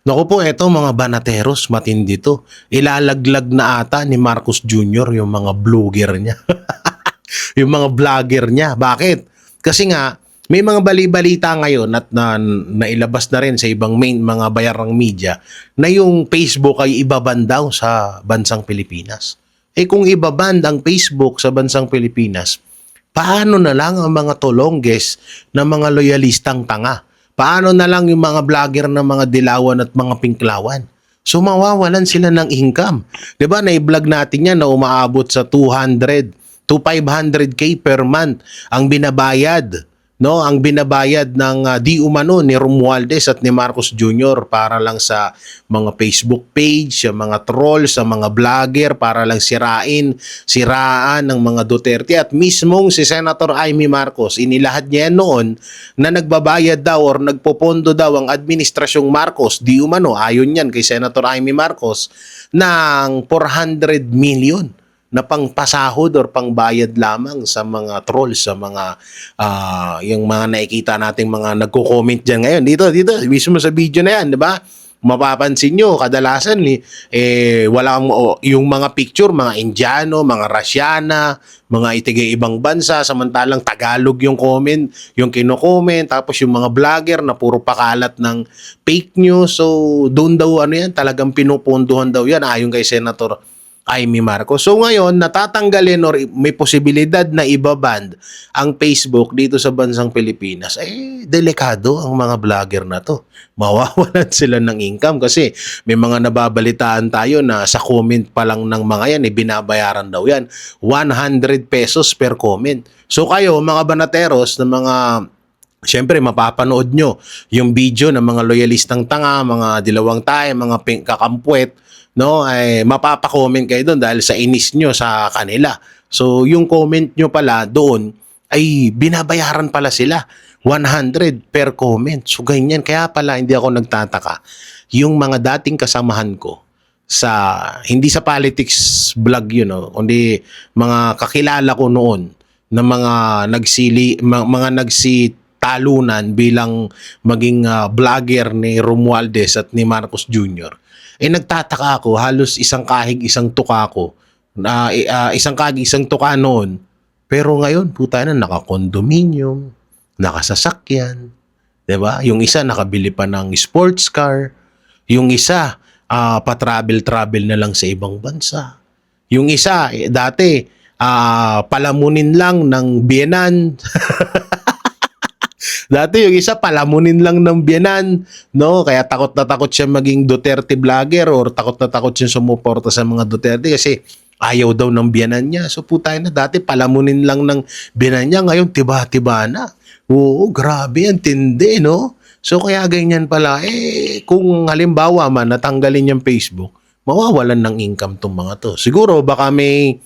Naku po, eto mga banateros, matindi to. Ilalaglag na ata ni Marcos Jr. yung mga blogger niya. Yung mga vlogger niya. Bakit? Kasi nga, may mga bali-balita ngayon at nailabas na rin sa ibang main mga bayarang media na yung Facebook ay ibaban daw sa bansang Pilipinas. Eh kung ibaban ang Facebook sa bansang Pilipinas, paano na lang ang mga tolongges na mga loyalistang tanga? Paano na lang yung mga vlogger na mga dilawan at mga pinklawan? So mawawalan sila ng income. 'Di ba? Na-vlog natin 'yan na umaabot sa 200 to 500k per month ang binabayad, no? Ang binabayad ng di umano ni Romualdez at ni Marcos Jr. para lang sa mga Facebook page, sa mga trolls, sa mga vlogger para lang siraan ng mga Duterte at mismong si Senator Amy Marcos inilahad niya noon na nagbabayad daw or nagpopondo daw ang administrasyong Marcos di umano ayon yan kay Senator Amy Marcos ng 400 million na pangpasahod or pangbayad lamang sa mga trolls, sa mga yung mga nakikita nating mga nagko-comment diyan ngayon. Dito mismo sa video na 'yan, 'di ba? Mapapansin nyo, kadalasan walang yung mga picture, mga Indiano, mga Russiana, mga ibang bansa, samantalang Tagalog yung comment, yung kino-comment, tapos yung mga vlogger na puro pakalat ng fake news. So, doon daw talagang pinupunduhan daw yan ayon kay Senator Amy Marcos. So ngayon, natatanggalin or may posibilidad na ibaband ang Facebook dito sa bansang Pilipinas. Delikado ang mga vlogger na to. Mawawalan sila ng income kasi may mga nababalitaan tayo na sa comment pa lang ng mga yan, binabayaran daw yan. 100 pesos per comment. So kayo, mga banateros na mga siyempre, mapapanood nyo yung video ng mga loyalistang tanga, mga dilawang tayo, mga kakampwet, no, ay mapapa-comment kayo doon dahil sa inis nyo sa kanila. So, yung comment nyo pala doon ay binabayaran pala sila. 100 per comment. So, ganyan. Kaya pala hindi ako nagtataka. Yung mga dating kasamahan ko sa, hindi sa politics vlog yun, no, kundi mga kakilala ko noon na mga nagsitalunan bilang maging vlogger ni Romualdez at ni Marcos Jr. Nagtataka ako, halos isang kahig, isang tuka ko. Isang kahig, isang tuka noon. Pero ngayon, puta na, naka-condominium, nakasasakyan, 'di ba? Yung isa nakabili pa ng sports car, yung isa pa-travel na lang sa ibang bansa. Yung isa dati palamunin lang ng biyenan. Dati yung isa palamunin lang ng biyenan, no? Kaya takot na takot siya maging Duterte vlogger or takot na takot siya sumuporta sa mga Duterte kasi ayaw daw ng biyenan niya. So putay na, dati palamunin lang ng biyenan niya, ngayon tiba-tiba na. Oo, grabe, ang tindi, no? So kaya ganyan pala, kung halimbawa man natanggalin yung Facebook, mawawalan ng income tong mga to. Siguro baka may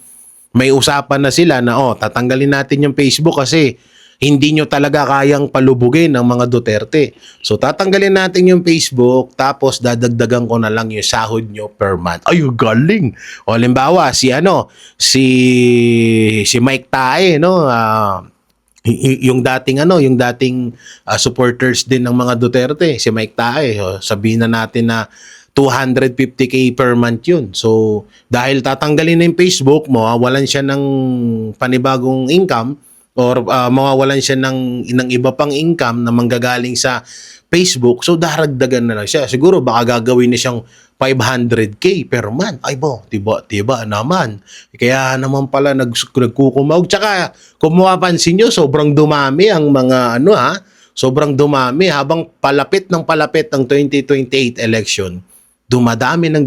usapan na sila na tatanggalin natin yung Facebook kasi hindi nyo talaga kayang palubugin ng mga Duterte. So, tatanggalin natin yung Facebook, tapos dadagdagan ko na lang yung sahod nyo per month. Ay, galing! O, halimbawa, si Mike Tae, no? Yung dating supporters din ng mga Duterte, si Mike Tae, sabihin na natin na 250k per month yun. So, dahil tatanggalin na yung Facebook, mawawalan siya ng panibagong income, or mawawalan siya ng iba pang income na manggagaling sa Facebook, so daragdagan na lang siya. Siguro baka gagawin na siyang 500k per month. Ay bo, tiba naman. Kaya naman pala nagkukumawag. Tsaka kung mapapansin nyo, sobrang dumami ang mga sobrang dumami habang palapit ng 2028 election. Dumadami ang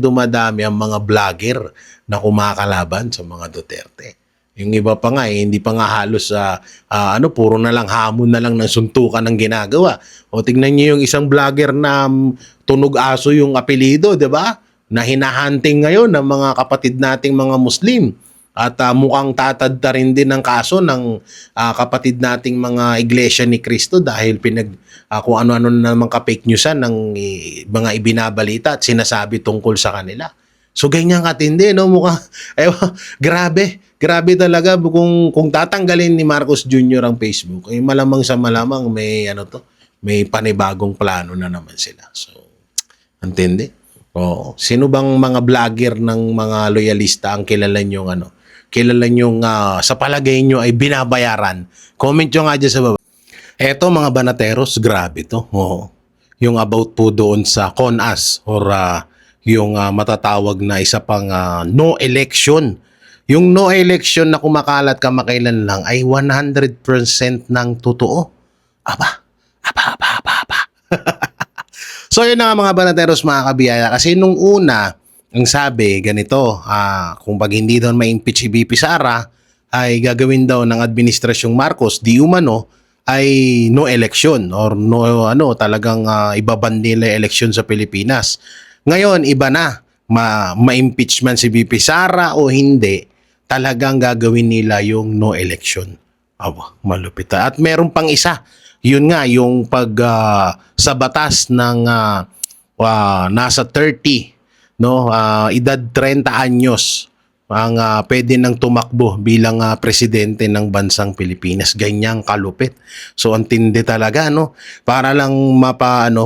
mga vlogger na kumakalaban sa mga Duterte. Yung iba pa nga, hindi pa nga halos puro na lang hamon na lang ng suntukan ng ginagawa. O tingnan niyo yung isang vlogger na tunog aso yung apelido, 'di ba? Na hinahunting ngayon ng mga kapatid nating mga Muslim. At mukhang tatadta rin din ng kaso ng kapatid nating mga Iglesia ni Cristo dahil kung ano-ano na naman ka-fake newsan ng mga ibinabalita at sinasabi tungkol sa kanila. So ganyan katindi, no? Mukhang, grabe talaga kung tatanggalin ni Marcos Jr. ang Facebook, malamang sa malamang may panibagong plano na naman sila. So Antindi? Oo. Sino bang mga vlogger ng mga loyalista ang kilala nyo kilala nyo sa palagay nyo ay binabayaran? Comment nyo nga dyan sa baba. Eto mga banateros, grabe to. Oo. Yung about po doon sa CONAS or yung matatawag na isa pang no election. Yung no election na kumakalat kamakailan lang ay 100% ng totoo. Aba, aba. So yun na nga mga banateros mga kabiyaya kasi nung una ang sabi ganito kung pag hindi doon ma-impeach si BP Sara ay gagawin daw ng administrasyong Marcos di umano ay no election or no talagang ibaban nila yung election sa Pilipinas. Ngayon iba na ma-impeach man si BP Sara o hindi talagang gagawin nila yung no election. Aba, malupit. At meron pang isa yun nga yung pag sa batas ng nasa 30 no edad 30 anyos ang pwede nang tumakbo bilang presidente ng bansang Pilipinas. Ganyang kalupit. So ang tindi talaga no para lang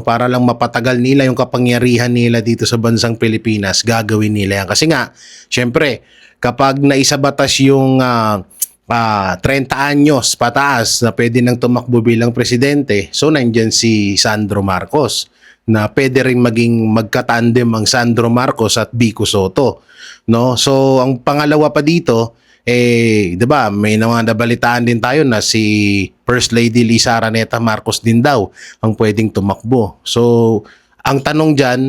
para lang mapatagal nila yung kapangyarihan nila dito sa bansang Pilipinas. Gagawin nila yan kasi nga syempre kapag naisabatas yung 30 anyos pataas na pwede nang tumakbo bilang presidente. So nandyan si Sandro Marcos na pwede rin maging magkatandem ang Sandro Marcos at Vico Soto. No? So ang pangalawa pa dito 'di ba, may mga nabalitaan din tayo na si First Lady Lisa Araneta Marcos din daw ang pwedeng tumakbo. So ang tanong diyan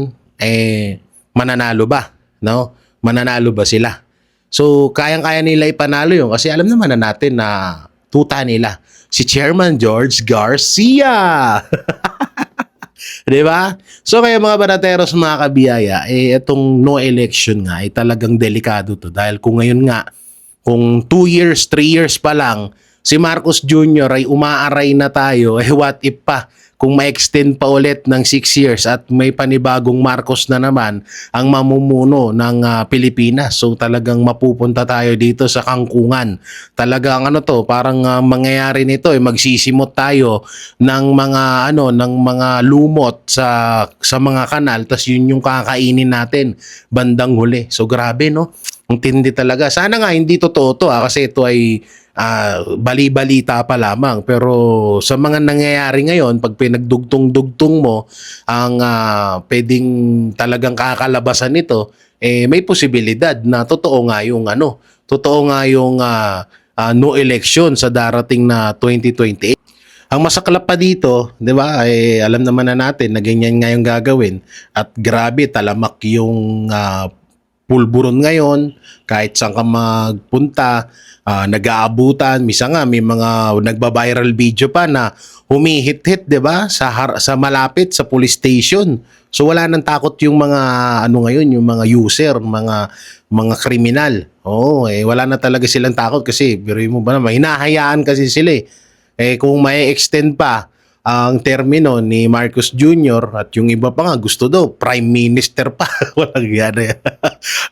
mananalo ba, no? Mananalo ba sila? So, kayang-kaya nila ipanalo yun kasi alam naman na natin na tuta nila. Si Chairman George Garcia. Di ba? So, kaya mga banateros, mga kabiyaya, itong no election nga ay talagang delikado to. Dahil kung ngayon nga, kung 2 years, 3 years pa lang, si Marcos Jr. ay umaaray na tayo, what if pa? Kung ma-extend pa ulit ng 6 years at may panibagong Marcos na naman ang mamumuno ng Pilipinas. So talagang mapupunta tayo dito sa kangkungan. Talagang parang mangyayari nito magsisimot tayo ng mga ng mga lumot sa mga kanal tas yun yung kakainin natin bandang huli. So grabe no. Ang tindi talaga. Sana nga hindi totoo to kasi ito ay bali-balita pa lamang pero sa mga nangyayari ngayon pag pinagdugtong-dugtong mo ang pwedeng talagang kakalabasan nito may posibilidad na totoo nga yung no election sa darating na 2028. Ang masaklap pa dito, 'di ba? Alam naman na natin na ganyan nga yung gagawin at grabe talamak yung pulburon ngayon, kahit saan ka magpunta, nag-aabutan, misa nga may mga nagba-viral video pa na humihit-hit, 'di ba? Sa malapit sa police station. So wala nang takot yung mga ngayon, yung mga user, mga kriminal. Wala na talaga silang takot kasi biruin mo ba naman, hinahayaan kasi sila kung may extend pa ang termino ni Marcos Jr. at yung iba pa nga gusto daw prime minister pa. Walang yan.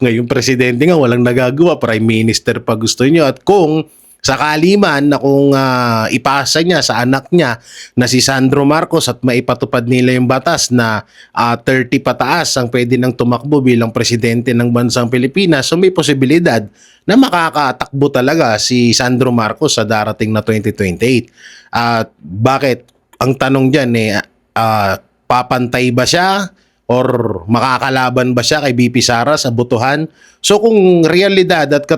Ngayon presidente nga walang nagagawa, prime minister pa gusto niyo. At kung sakali man na kung ipasa niya sa anak niya na si Sandro Marcos at maipatupad nila yung batas na 30 pataas ang pwede nang tumakbo bilang presidente ng bansang Pilipinas, so may posibilidad na makakatakbo talaga si Sandro Marcos sa darating na 2028. At bakit? Ang tanong dyan papantay ba siya or makakalaban ba siya kay BP Sara sa botohan? So kung realidad at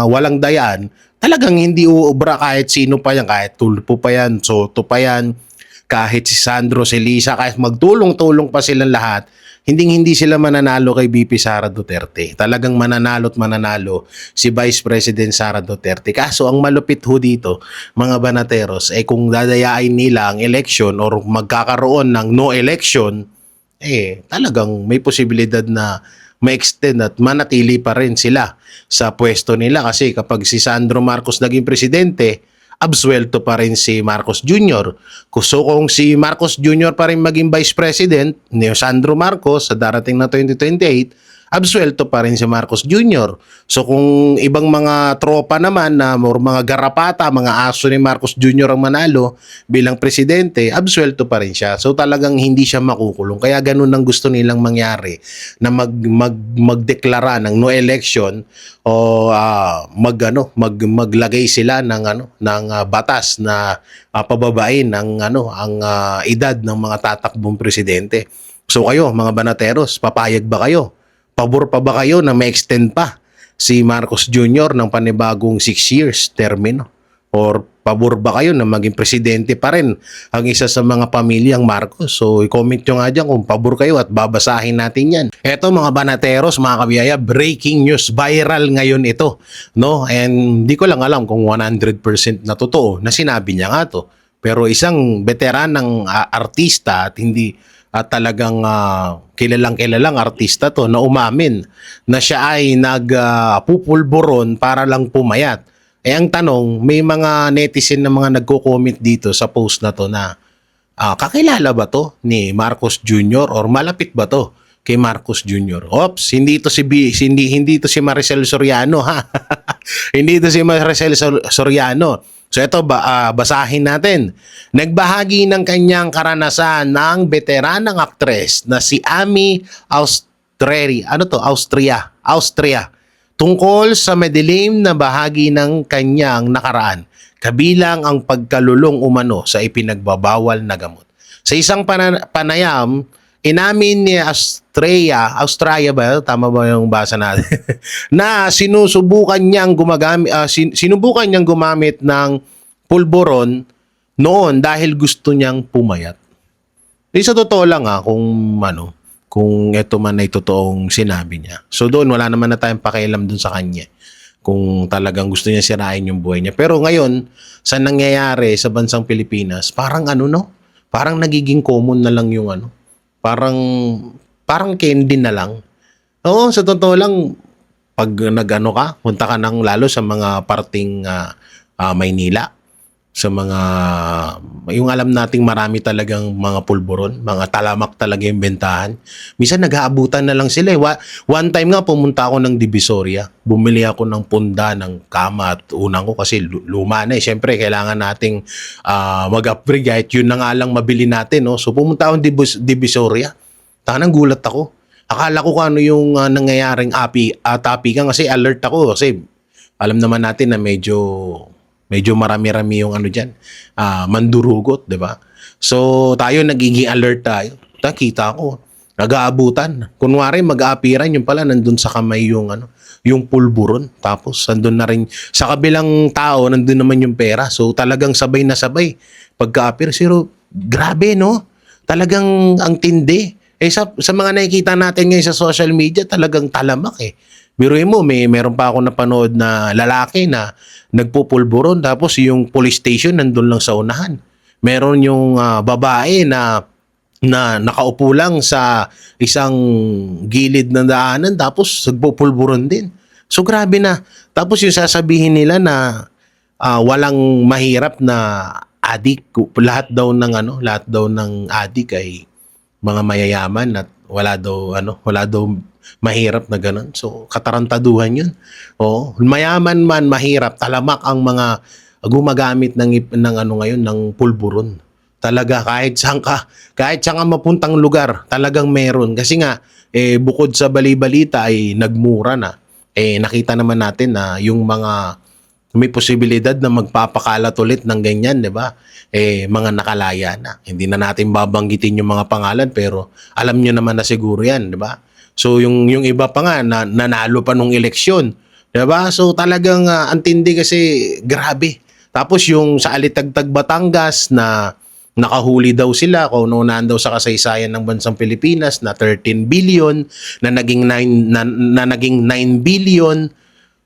walang dayan, talagang hindi uubra kahit sino pa yan, kahit Tulfo pa yan, Soto pa yan, kahit si Sandro, si Lisa, kahit magtulong-tulong pa silang lahat, hindi sila mananalo kay BP Sara Duterte. Talagang mananalo si Vice President Sara Duterte. Kaso ang malupit ho dito, mga banateros, kung dadayain nila ang election or magkakaroon ng no election, talagang may posibilidad na ma-extend at manatili pa rin sila sa pwesto nila. Kasi kapag si Sandro Marcos naging presidente, absuelto pa rin si Marcos Jr. So kung si Marcos Jr. pa rin maging Vice President ni Sandro Marcos sa darating na 2028, absuelto pa rin si Marcos Jr. So kung ibang mga tropa naman na or mga garapata, mga aso ni Marcos Jr. ang manalo bilang presidente, absuelto pa rin siya. So talagang hindi siya makukulong. Kaya ganun ang gusto nilang mangyari, na magdeklara ng no election o maglagay sila ng batas na pababain ang edad ng mga tatakbong presidente. So kayo, mga banateros, papayag ba kayo? Pabor pa ba kayo na ma-extend pa si Marcos Jr. ng panibagong 6 years termino? Or pabor ba kayo na maging presidente pa rin ang isa sa mga pamilyang Marcos? So i-comment nyo nga dyan kung pabor kayo at babasahin natin yan. Eto mga banateros, mga kabiyaya, breaking news, viral ngayon ito. No? And di ko lang alam kung 100% na totoo na sinabi niya nga to. Pero isang veteranang artista at hindi talagang kilalang artista to na umamin na siya ay nagpupulburon para lang pumayat. Eh ang tanong, may mga netizen na mga nagko-comment dito sa post na to na kakilala ba to ni Marcos Jr. or malapit ba to kay Marcos Jr.? Ops, hindi ito si Maricel Soriano ha. Hindi ito si Maricel Soriano. So ito basahin natin. Nagbahagi ng kanyang karanasan ng veteranang aktres na si Amy Austria tungkol sa madilim na bahagi ng kanyang nakaraan, kabilang ang pagkalulong umano sa ipinagbabawal na gamot. Sa isang panayam, inamin ni Austria ba? Tama ba yung basa natin? Na sinubukan niyang gumamit ng pulburon noon dahil gusto niyang pumayat. Sa totoo lang kung ito man ay totoong sinabi niya. So doon wala naman na tayong pakialam doon sa kanya. Kung talagang gusto niya sirain yung buhay niya. Pero ngayon, sa nangyayari sa bansang Pilipinas, parang parang nagiging common na lang yung parang candy na lang. Oo, sa totoo lang, pag punta ka ng lalo sa mga parting Maynila, sa mga, yung alam nating marami talagang mga pulburon, mga talamak talaga yung bentahan. Minsan nag-aabutan na lang sila. One time nga pumunta ako ng Divisoria, bumili ako ng punda ng kama at unang ko kasi luma na eh. Siyempre kailangan nating mag-upgrade kahit yun na nga lang mabili natin. No? So pumunta ako ng Divisoria, tanang gulat ako. Akala ko kung ano yung nangyayaring tapikan kasi alert ako kasi alam naman natin na medyo marami-rami yung diyan, mandurugot, 'di ba? So tayo nagiging alert tayo. Nakita ko, nag-aabutan. Kunwari mag-aapiran yung pala nandun sa kamay yung pulburon. Tapos nandun na rin sa kabilang tao nandun naman yung pera. So talagang sabay na sabay pagka-apir. Pero grabe no? Talagang ang tindi. Sa mga nakikita natin ngayon sa social media, talagang talamak eh. Biruin mo, meron pa ako napanood na lalaki na nagpupulburon tapos yung police station nandun lang sa unahan. Meron yung babae na nakaupo lang sa isang gilid ng daanan tapos nagpupulburon din. So grabe na. Tapos yung sasabihin nila na walang mahirap na adik. Lahat daw ng adik ay mga mayayaman at wala daw mahirap na ganun. So, katarantaduhan yun. Oo. Mayaman man, mahirap, talamak ang mga gumagamit ng ngayon, ng pulburon. Talaga, kahit saan ka mapuntang lugar, talagang meron. Kasi nga, bukod sa bali-balita ay nagmura na. Nakita naman natin na yung mga may posibilidad na magpapakalat ulit ng ganyan, di ba? Mga nakalaya na. Hindi na natin babanggitin yung mga pangalan, pero alam nyo naman na siguro yan, di ba? So yung iba pa nga nanalo pa nung eleksyon, 'di ba? So talagang antindi kasi grabe. Tapos yung sa Alitagtag Batangas na nakahuli daw sila kung noon daw sa kasaysayan ng bansang Pilipinas na 13 billion na naging 9 billion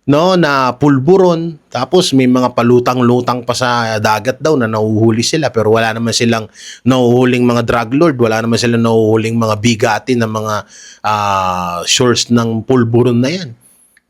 no na pulburon. Tapos may mga palutang-lutang pa sa dagat daw na nahuhuli sila pero wala naman silang nahuhuling mga drug lord, wala naman silang nahuhuling mga bigati ng mga source ng pulburon na yan.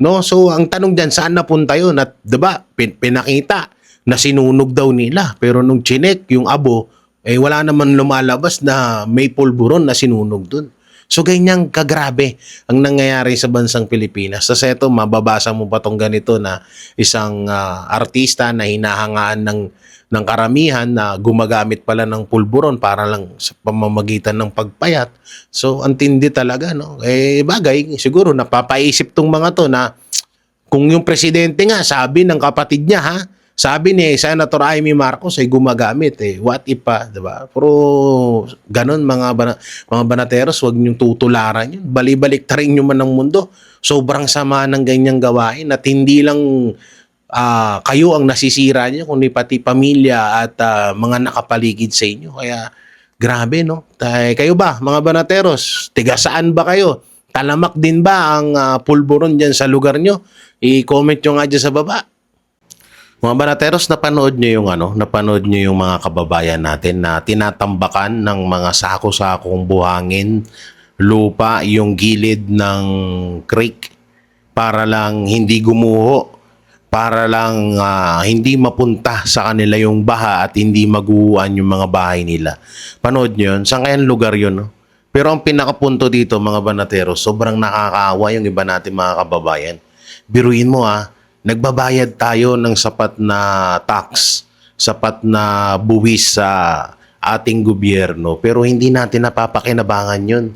No? So ang tanong diyan, saan napunta yun? At 'di ba, pinakita na sinunog daw nila pero nung chinek yung abo wala naman lumalabas na may pulburon na sinunog dun. So ganyang kagrabe ang nangyayari sa bansang Pilipinas. Tapos eto, mababasa mo pa tong ganito na isang artista na hinahangaan ng karamihan na gumagamit pala ng pulburon para lang sa pamamagitan ng pagpayat. So ang tindi talaga, no? Eh bagay, siguro napapaisip tong mga to na kung yung presidente nga sabi ng kapatid niya, ha, sabi ni Senator Amy Marcos ay gumagamit, eh. What if pa, 'di ba? Pero ganun mga banateros, wag niyong tutularan 'yun. Bali-balik ta rin man ng mundo. Sobrang sama ng ganyang gawain at hindi lang kayo ang nasisira niyo, kundi pati pamilya at mga nakapaligid sa inyo. Kaya grabe, no? Kayo ba, mga banateros, tiga saan ba kayo? Talamak din ba ang pulburon dyan sa lugar nyo? I-comment nyo nga dyan sa baba. Mga banateros, napanood nyo yung napanood nyo yung mga kababayan natin na tinatambakan ng mga sako-sakong buhangin, lupa, yung gilid ng creek para lang hindi gumuho, para lang hindi mapunta sa kanila yung baha at hindi maguhuan yung mga bahay nila. Panood nyo yun? Saan kayang lugar yun? No? Pero ang pinakapunto dito, mga banateros, sobrang nakakaawa yung iba natin mga kababayan. Biruin mo, nagbabayad tayo ng sapat na tax, sapat na buwis sa ating gobyerno, pero hindi natin napapakinabangan yun.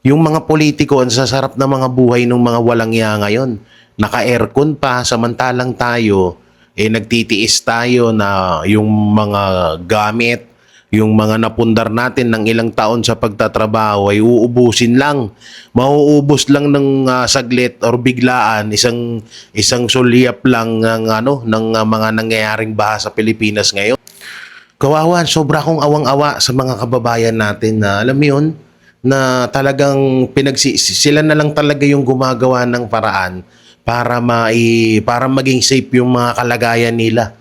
Yung mga politiko, ang sasarap na mga buhay ng mga walang iya ngayon. Naka-aircon pa, samantalang tayo, nagtitiis tayo na yung mga gamit, yung mga napundar natin ng ilang taon sa pagtatrabaho ay uubusin lang. Mauubos lang ng saglit or biglaan, isang sulyap lang ng mga nangyayaring baha sa Pilipinas ngayon. Kawawa, sobra akong awang-awa sa mga kababayan natin na alam mo yun, na talagang sila na lang talaga yung gumagawa ng paraan para maging safe yung mga kalagayan nila.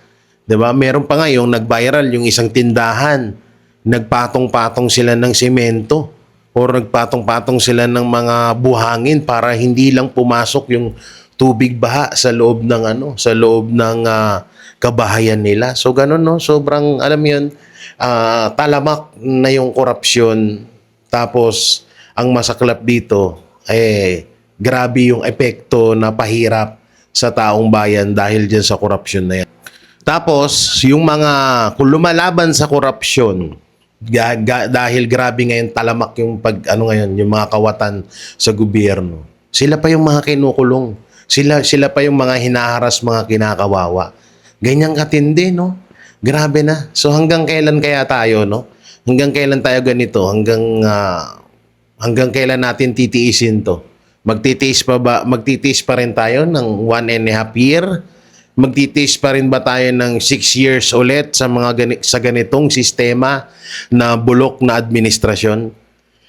'Di ba? Meron pa nga yung nag-viral yung isang tindahan, nagpatong-patong sila ng semento or nagpatong-patong sila ng mga buhangin para hindi lang pumasok yung tubig baha sa loob ng kabahayan nila. So ganun, no, sobrang alam mo yun, talamak na yung korupsyon. Tapos ang masaklap dito grabe yung epekto na pahirap sa taong bayan dahil dyan sa korupsyon na yan. Tapos, yung mga kung lumalaban sa korupsyon, dahil grabe ngayon talamak yung yung mga kawatan sa gobyerno. Sila pa yung mga kinukulong. Sila pa yung mga hinaharas, mga kinakawawa. Ganyang katindi, no? Grabe na. So hanggang kailan kaya tayo, no? Hanggang kailan tayo ganito? Hanggang kailan natin titiisin to? Magtitiis pa rin tayo ng 1.5 year? Magtitiis pa rin ba tayo ng 6 years ulit sa ganitong sistema na bulok na administrasyon?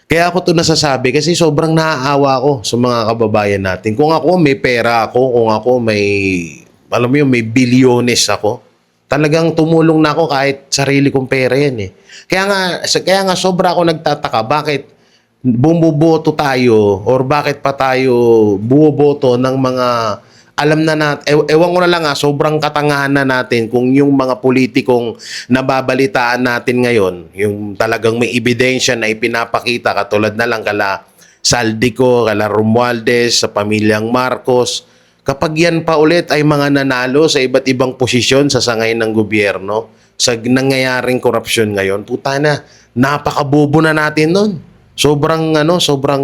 Kaya ako to nasasabi kasi sobrang naaawa ko sa mga kababayan natin. Kung ako may pera ako, kung ako may bilyones ako, talagang tumulong na ako kahit sarili kong pera yan . Kaya nga sobra ako nagtataka bakit bumuboto tayo or bakit pa tayo bumoboto ng mga alam na natin, ewan ko na lang sobrang katangahan na natin kung yung mga politikong nababalitaan natin ngayon, yung talagang may ebidensya na ipinapakita katulad na lang kala Saldico, kala Romualdez, sa pamilyang Marcos, kapag yan pa ulit ay mga nanalo sa iba't ibang posisyon sa sangay ng gobyerno, sa nangyayaring korupsyon ngayon, puta na, napakabobo na natin nun. Sobrang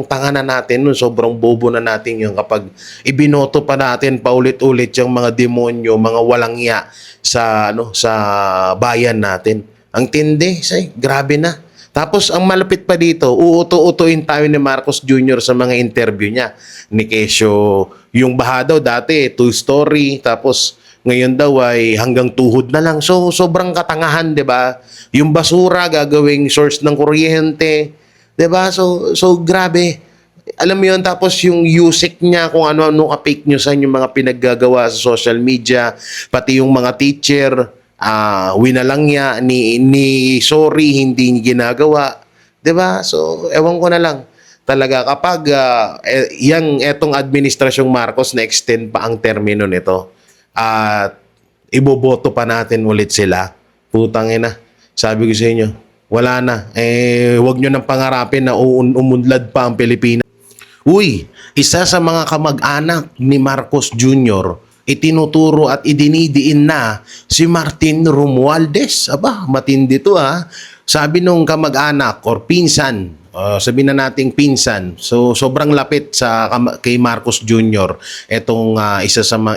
tanga na natin nun, sobrang bobo na natin yung kapag ibinoto pa natin paulit-ulit yung mga demonyo, mga walang iya sa bayan natin. Ang tindi, grabe na. Tapos ang malapit pa dito, uuto-utuin tayo ni Marcos Jr. sa mga interview niya. Ni Kesyo, yung baha daw dati 2-story, tapos ngayon daw ay hanggang tuhod na lang. So sobrang katangahan, 'di ba? Yung basura gagawing source ng kuryente. 'Di ba? So grabe. Alam mo 'yun, tapos yung usik niya kung ano-ano ka-fake news yung mga pinaggagawa sa social media, pati yung mga teacher, winalang niya ni sorry hindi ginagawa. 'Di ba? So ewan ko na lang. Talaga kapag etong administrasyong Marcos na extend pa ang termino nito at iboboto pa natin ulit sila. Putang ina. Sabi ko sa inyo, Wala na. Wag nyo nang pangarapin na umunlad pa ang Pilipinas. Uy, isa sa mga kamag-anak ni Marcos Jr., itinuturo at idinidiin na si Martin Romualdez. Aba, matindi to ha. Sabi nung kamag-anak or pinsan, sabihin na nating pinsan, so sobrang lapit sa kay Marcos Jr. Etong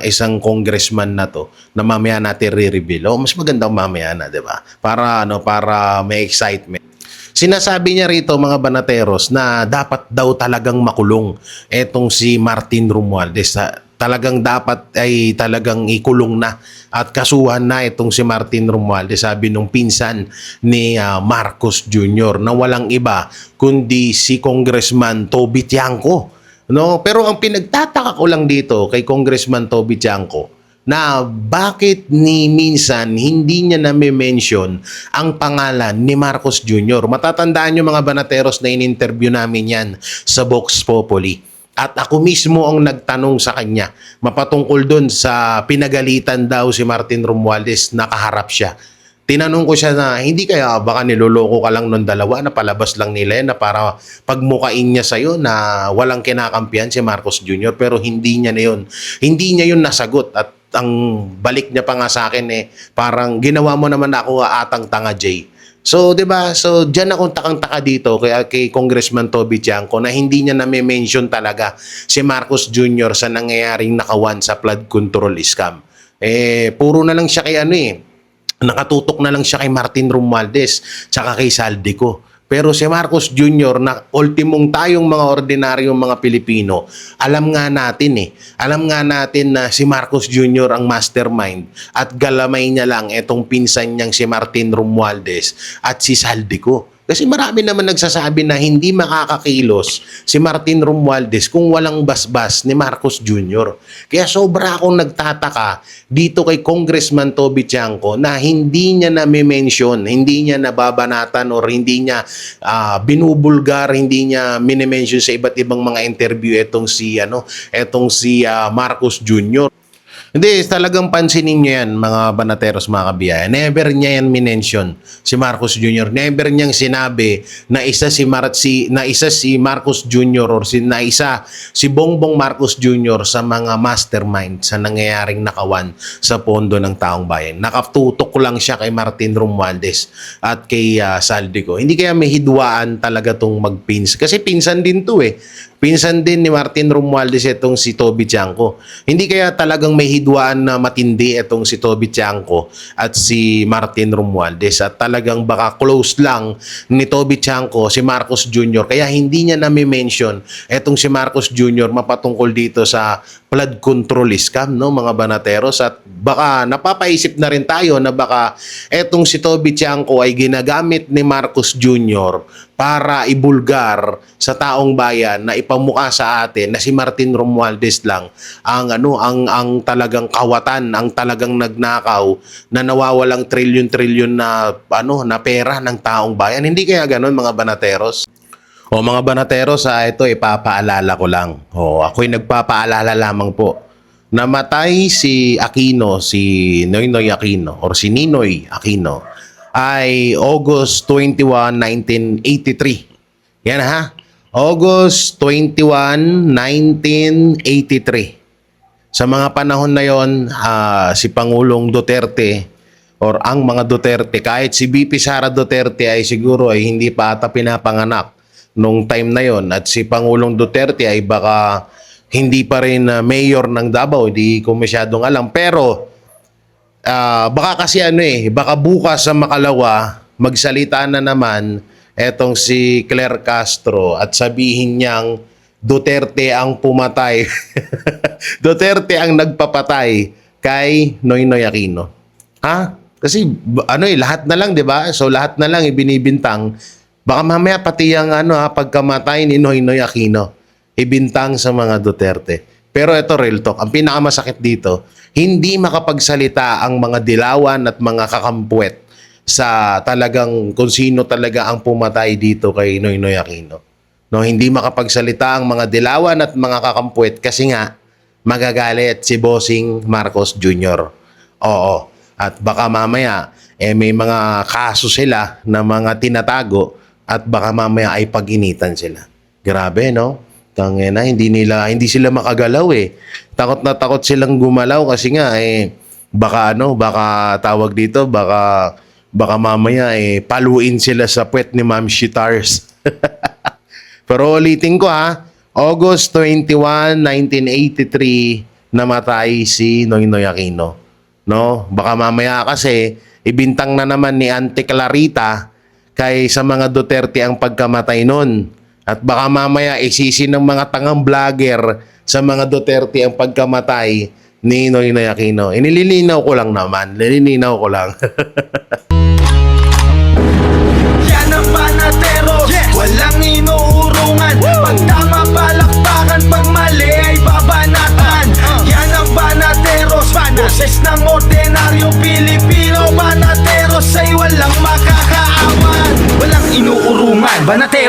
isang congressman na to na mamaya natin re-reveal. Mas maganda mamaya na, 'di ba? Para may excitement. Sinasabi niya rito mga banateros na dapat daw talagang makulong etong si Martin Romualdez. Talagang dapat ay talagang ikulong na at kasuhan na itong si Martin Romualdez, sabi nung pinsan ni Marcos Jr. na walang iba kundi si Congressman Toby Tiangco. No? Pero ang pinagtataka ko lang dito kay Congressman Toby Tiangco na bakit ni minsan hindi niya na-mention ang pangalan ni Marcos Jr. Matatandaan nyo mga banateros na in-interview namin yan sa Vox Populi. At ako mismo ang nagtanong sa kanya mapatungkol doon sa pinagalitan daw si Martin Romualdez, nakaharap siya. Tinanong ko siya na hindi kaya baka niloloko ka lang nung dalawa na palabas lang nila na para pagmukain niya sa'yo na walang kinakampihan si Marcos Jr. Pero hindi niya na yun. Hindi niya yun nasagot at ang balik niya pa nga sa akin parang ginawa mo naman ako atang tanga Jay. So, 'di ba? So, diyan akong takang-taka dito kay Congressman Toby Tiangco na hindi niya na-mention talaga si Marcos Jr. sa nangyayaring nakawan sa flood control scam. Puro na lang siya kay nakatutok na lang siya kay Martin Romualdez tsaka kay Saldico. Pero si Marcos Jr. na ultimong tayong mga ordinaryong mga Pilipino, alam nga natin Alam nga natin na si Marcos Jr. ang mastermind at galamay niya lang etong pinsan niyang si Martin Romualdez at si Saldico. Kasi marami naman nagsasabi na hindi makakakilos si Martin Romualdez kung walang basbas ni Marcos Jr. Kaya sobra akong nagtataka dito kay Congressman Toby Tiangco na hindi niya na-mention, hindi niya nababanatan or hindi niya binubulgar, hindi niya minimension sa iba't ibang mga interview etong si Marcos Jr. Hindi, talagang pansinin niyo yan, mga banateros, mga kabiyaya. Never niya yan minention, si Marcos Jr. Never niyang sinabi na isa si Marcos Jr. or si Bongbong Marcos Jr. sa mga mastermind sa nangyayaring nakawan sa pondo ng taong bayan. Nakatutok lang siya kay Martin Romualdez at kay Saldico. Hindi kaya may hidwaan talaga tong magpins. Kasi pinsan din to Pinsan din ni Martin Romualdez itong si Toby Tiangco. Hindi kaya talagang may hidwaan na matindi itong si Toby Tiangco at si Martin Romualdez at talagang baka close lang ni Toby Tiangco si Marcos Jr. Kaya hindi niya na-mention itong si Marcos Jr. mapatungkol dito sa flood control scam, no, mga banateros. At baka napapaisip na rin tayo na baka etong si Toby Tiangco ay ginagamit ni Marcos Jr. para ibulgar sa taong bayan na ipamukha sa atin na si Martin Romualdez lang ang talagang kawatan, ang talagang nagnakaw na nawawalang trilyon-trilyon na pera ng taong bayan. Hindi kaya ganoon, mga banateros? O mga banateros, ito ipapaalala ko lang. Ako'y nagpapaalala lamang po. Namatay si Aquino, si Noynoy Aquino or si Ninoy Aquino ay August 21, 1983. Yan ha. August 21, 1983. Sa mga panahon na yon, si Pangulong Duterte or ang mga Duterte, kahit si BP Sara Duterte ay siguro ay hindi pa ata pinapanganak nung time na yon, at si Pangulong Duterte ay baka hindi pa rin mayor ng Davao, hindi ko masyadong alam. Pero baka kasi baka bukas sa Makalawa magsalita na naman etong si Claire Castro at sabihin niyang Duterte ang pumatay. Duterte ang nagpapatay kay Noynoy Aquino. Kasi lahat na lang, 'di ba? So lahat na lang ibinibintang. Baka mamaya pati ang pagkamatay ni Noynoy Aquino ibintang sa mga Duterte. Pero ito, real talk, ang pinakamasakit dito, hindi makapagsalita ang mga dilawan at mga kakampuet sa talagang kung sino talaga ang pumatay dito kay Noynoy Aquino. No, hindi makapagsalita ang mga dilawan at mga kakampuet kasi nga magagalit si Bossing Marcos Jr. Oo. At baka mamaya, may mga kaso sila na mga tinatago at baka mamaya ay pag-initan sila. Grabe, no? Tangina, hindi sila makagalaw eh. Takot na takot silang gumalaw kasi nga baka tawag dito, baka mamaya paluin sila sa puwet ni Ma'am Shitars. Pero ulitin ko August 21, 1983 namatay si Noynoy Aquino. No? Baka mamaya kasi ibintang na naman ni Auntie Clarita kay sa mga Duterte ang pagkamatay nun. At baka mamaya isisi ng mga tangang vlogger sa mga Duterte ang pagkamatay ni Noynoy Aquino. Nililinaw ko lang naman. Nililinaw ko lang. Yan ang Banatero, walang inuurungan. Pag tama palakpakan, pag mali ay babanatan. Yan ang Banateros, boses ng ordinaryong Pilipino. Banateros ay walang makakaawan, walang inuurungan. Banatero